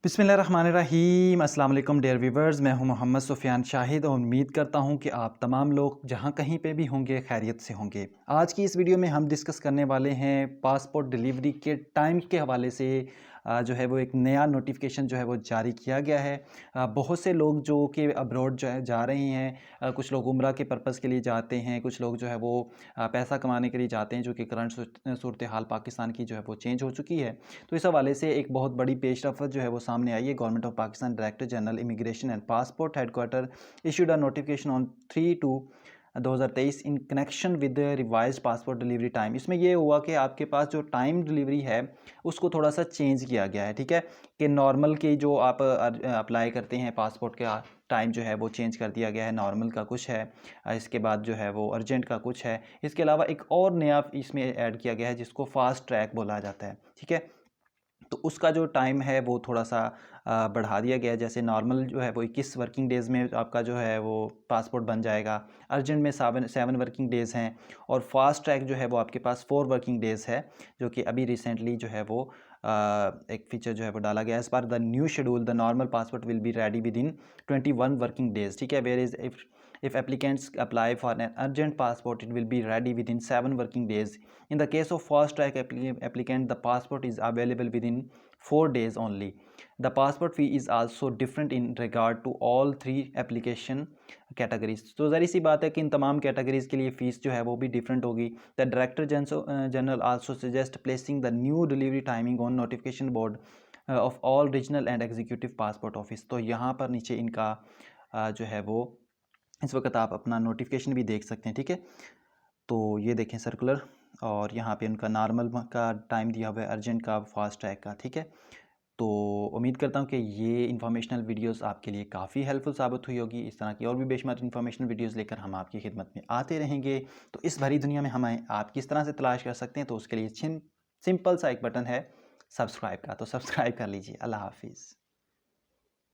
बिस्मिल्लाहिर्रहमानिर्रहीम अस्सलाम वालेकुम डियर व्यूवर्स, मैं हूं मोहम्मद सुफियान शाहिद और उम्मीद करता हूं कि आप तमाम लोग जहां कहीं पे भी होंगे खैरियत से होंगे। आज की इस वीडियो में हम डिस्कस करने वाले हैं पासपोर्ट डिलीवरी के टाइम के हवाले से। जो है वो एक नया नोटिफिकेशन जो है वो जारी किया गया है। बहुत से लोग जो कि अब्रॉड जो है जा रहे हैं, कुछ लोग उम्रा के पर्पज़ के लिए जाते हैं, कुछ लोग जो है वो पैसा कमाने के लिए जाते हैं, जो कि करंट सूरत हाल पाकिस्तान की जो है वो चेंज हो चुकी है। तो इस हवाले से एक बहुत बड़ी पेशरफ्त जो है वो सामने आई है। Government of Pakistan director general immigration and passport headquarter issued a notification on 3/2/2023 in connection with revised passport delivery time. इसमें ये हुआ कि आपके पास जो टाइम डिलीवरी है उसको थोड़ा सा चेंज किया गया है। ठीक है, कि नॉर्मल की जो आप अप्लाई करते हैं पासपोर्ट का टाइम जो है वो चेंज कर दिया गया है। नॉर्मल का कुछ है, इसके बाद जो है वो अर्जेंट का कुछ है। इसके अलावा एक और नया इसमें ऐड किया गया है जिसको फास्ट ट्रैक बोला जाता है। ठीक है, तो उसका जो टाइम है वो थोड़ा-सा बढ़ा दिया गया है। जैसे नॉर्मल जो है वो 21 वर्किंग डेज़ में आपका जो है वो पासपोर्ट बन जाएगा। अर्जेंट में 7 वर्किंग डेज़ हैं और फास्ट ट्रैक जो है वो आपके पास 4 वर्किंग डेज़ है, जो कि अभी रिसेंटली जो है वो एक फ़ीचर जो है वो डाला गया है। As per the new schedule the normal passport will be ready within 21 working days. ठीक है, where is if applicants apply for an urgent passport, it will be ready within 7 working days. In the case of fast track applicant, the passport is available within 4 days only. The passport fee is also different in regard to all 3 application categories. तो ज़री सी बात है कि इन तमाम categories के लिए fees जो है वो भी डिफरेंट होगी। The director general also suggest placing the new delivery timing on notification board of all regional and executive passport office. तो यहाँ पर नीचे इनका जो है वो इस वक्त आप अपना नोटिफिकेशन भी देख सकते हैं। ठीक है, तो ये देखें सर्कुलर, और यहाँ पे उनका नॉर्मल का टाइम दिया हुआ है, अर्जेंट का, फास्ट ट्रैक का। ठीक है, तो उम्मीद करता हूँ कि ये इन्फॉर्मेशनल वीडियोस आपके लिए काफ़ी हेल्पफुल साबित हुई होगी। इस तरह की और भी बेशुमार इन्फॉर्मेशनल वीडियोस लेकर हम आपकी खिदमत में आते रहेंगे। तो इस भरी दुनिया में हमें आप किस तरह से तलाश कर सकते हैं, तो उसके लिए सिंपल सा एक बटन है सब्सक्राइब का, तो सब्सक्राइब कर लीजिए। अल्लाह हाफिज़।